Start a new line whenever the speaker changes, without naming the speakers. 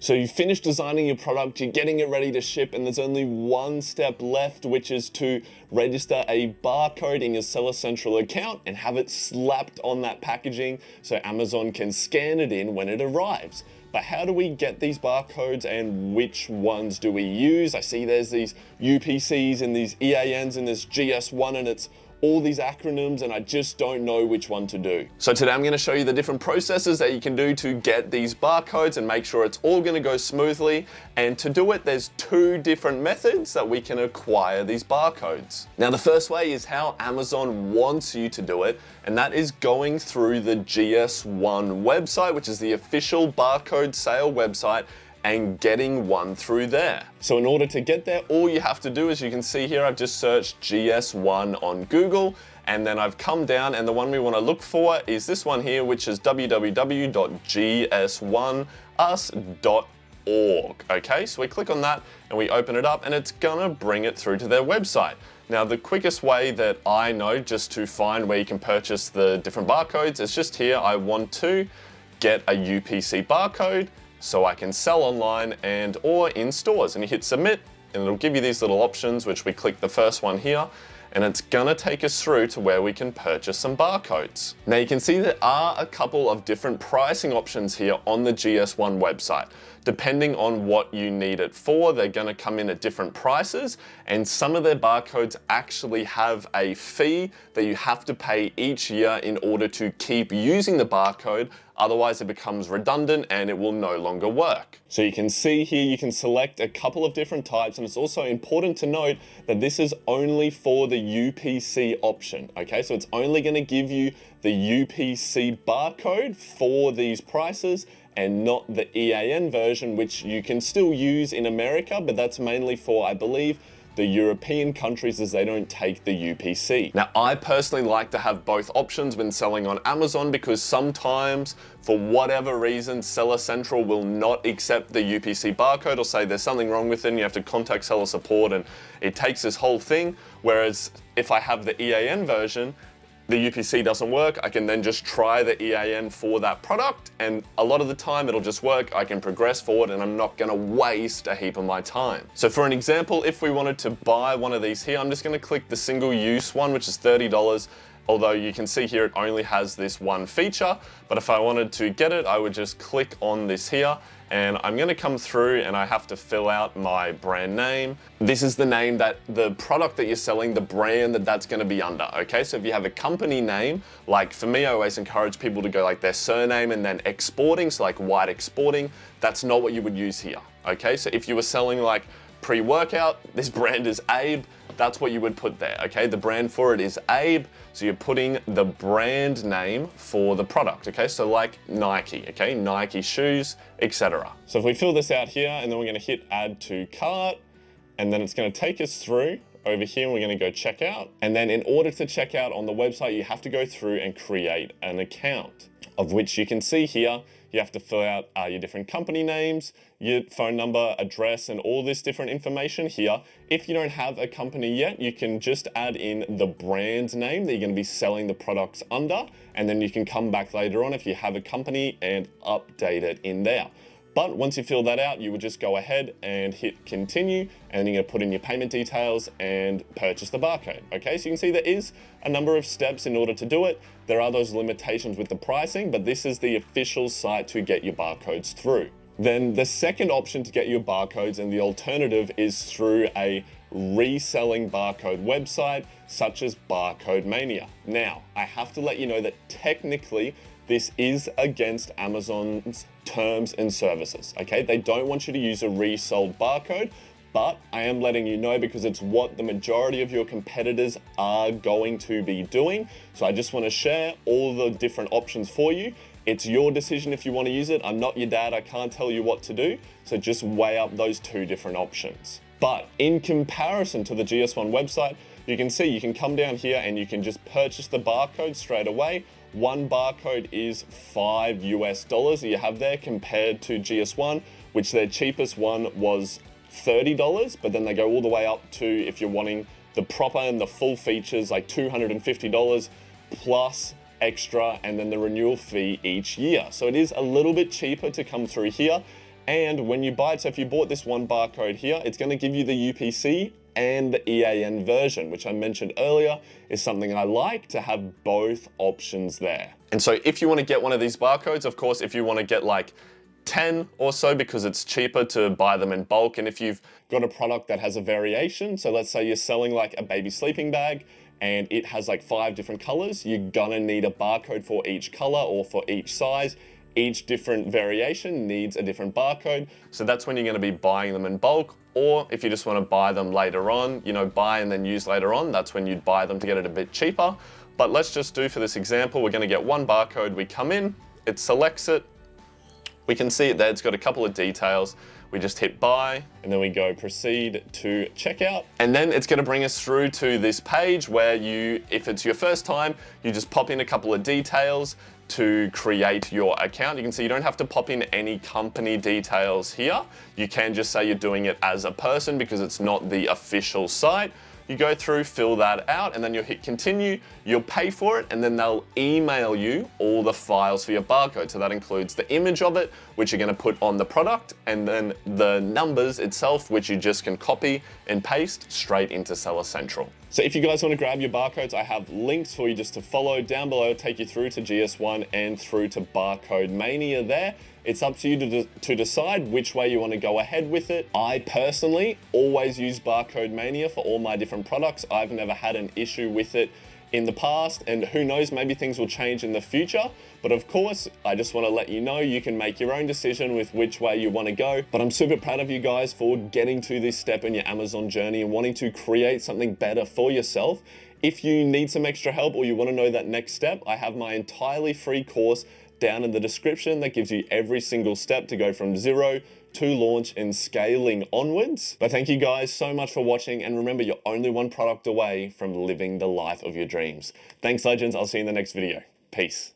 So you finish designing your product, you're getting it ready to ship, and there's only one step left, which is to register a barcode in your Seller Central account and have it slapped on that packaging so Amazon can scan it in when it arrives. But how do we get these barcodes and which ones do we use? I see there's these UPCs and these EANs and this GS1, and it's all these acronyms, and I just don't know which one to do. So today I'm going to show you the different processes that you can do to get these barcodes and make sure it's all going to go smoothly. And to do it, there's two different methods that we can acquire these barcodes. Now, the first way is how Amazon wants you to do it, and that is going through the GS1 website, which is the official barcode sale website, and getting one through there. So in order to get there, all you have to do is, you can see here, I've just searched GS1 on Google, and then I've come down, and the one we want to look for is this one here, which is www.gs1us.org. Okay, so we click on that and we open it up, and it's gonna bring it through to their website. Now, the quickest way that I know just to find where you can purchase the different barcodes is just here. I want to get a UPC barcode so I can sell online and or in stores, and you hit submit, and it'll give you these little options, which we click the first one here, and it's gonna take us through to where we can purchase some barcodes. Now you can see there are a couple of different pricing options here on the GS1 website. Depending on what you need it for, they're gonna come in at different prices, and some of their barcodes actually have a fee that you have to pay each year in order to keep using the barcode. Otherwise it becomes redundant and it will no longer work. So you can see here, you can select a couple of different types, and it's also important to note that this is only for the UPC option, okay? So it's only gonna give you the UPC barcode for these prices and not the EAN version, which you can still use in America, but that's mainly for, I believe, the European countries, as they don't take the UPC. Now, I personally like to have both options when selling on Amazon, because sometimes, for whatever reason, Seller Central will not accept the UPC barcode or say there's something wrong with it and you have to contact seller support, and it takes this whole thing. Whereas if I have the EAN version, the UPC doesn't work, I can then just try the EAN for that product, and a lot of the time it'll just work. I can progress forward and I'm not gonna waste a heap of my time. So for an example, if we wanted to buy one of these here, I'm just gonna click the single use one, which is $30. Although you can see here, it only has this one feature, but if I wanted to get it, I would just click on this here, and I'm gonna come through and I have to fill out my brand name. This is the name that the product that you're selling, the brand that's gonna be under, okay? So if you have a company name, like for me, I always encourage people to go like their surname and then exporting, so like White Exporting, that's not what you would use here, okay? So if you were selling like pre-workout, this brand is Abe, that's what you would put there, okay? The brand for it is Abe, so you're putting the brand name for the product, okay? So like Nike, okay? Nike shoes, etc. So if we fill this out here, and then we're gonna hit add to cart, and then it's gonna take us through over here, and we're gonna go check out. And then in order to check out on the website, you have to go through and create an account, of which you can see here, you have to fill out your different company names, your phone number, address, and all this different information here. If you don't have a company yet, you can just add in the brand name that you're gonna be selling the products under, and then you can come back later on if you have a company and update it in there. But once you fill that out, you would just go ahead and hit continue, and you're gonna put in your payment details and purchase the barcode, okay? So you can see there is a number of steps in order to do it. There are those limitations with the pricing, but this is the official site to get your barcodes through. Then the second option to get your barcodes, and the alternative, is through a reselling barcode website such as Barcode Mania. Now, I have to let you know that technically this is against Amazon's terms and services, okay? They don't want you to use a resold barcode, but I am letting you know because it's what the majority of your competitors are going to be doing. So I just want to share all the different options for you. It's your decision if you want to use it. I'm not your dad, I can't tell you what to do. So just weigh up those two different options. But in comparison to the GS1 website, you can see you can come down here and you can just purchase the barcode straight away. One barcode is $5 US that you have there, compared to GS1, which their cheapest one was $30, but then they go all the way up to, if you're wanting the proper and the full features, like $250 plus extra, and then the renewal fee each year. So it is a little bit cheaper to come through here. And when you buy it, so if you bought this one barcode here, it's going to give you the UPC and the EAN version, which I mentioned earlier is something I like to have both options there. And so if you want to get one of these barcodes, of course, if you want to get like 10 or so because it's cheaper to buy them in bulk, and if you've got a product that has a variation, so let's say you're selling like a baby sleeping bag and it has like 5 different colors, you're gonna need a barcode for each color or for each size. Each different variation needs a different barcode. So that's when you're gonna be buying them in bulk, or if you just wanna buy them later on, you know, buy and then use later on, that's when you'd buy them to get it a bit cheaper. But let's just do for this example, we're gonna get one barcode, we come in, it selects it, we can see it there, it's got a couple of details. We just hit buy and then we go proceed to checkout. And then it's gonna bring us through to this page where you, if it's your first time, you just pop in a couple of details to create your account. You can see you don't have to pop in any company details here. You can just say you're doing it as a person because it's not the official site. You go through, fill that out, and then you'll hit continue, you'll pay for it, and then they'll email you all the files for your barcode. So that includes the image of it, which you're gonna put on the product, and then the numbers itself, which you just can copy and paste straight into Seller Central. So if you guys wanna grab your barcodes, I have links for you just to follow down below, take you through to GS1 and through to Barcode Mania there. It's up to you to decide which way you want to go ahead with it. I personally always use Barcode Mania for all my different products. I've never had an issue with it in the past, and who knows, maybe things will change in the future. But of course, I just want to let you know you can make your own decision with which way you want to go. But I'm super proud of you guys for getting to this step in your Amazon journey and wanting to create something better for yourself. If you need some extra help or you want to know that next step, I have my entirely free course down in the description that gives you every single step to go from 0 to launch and scaling onwards. But thank you guys so much for watching, and remember, you're only one product away from living the life of your dreams. Thanks, legends. I'll see you in the next video. Peace.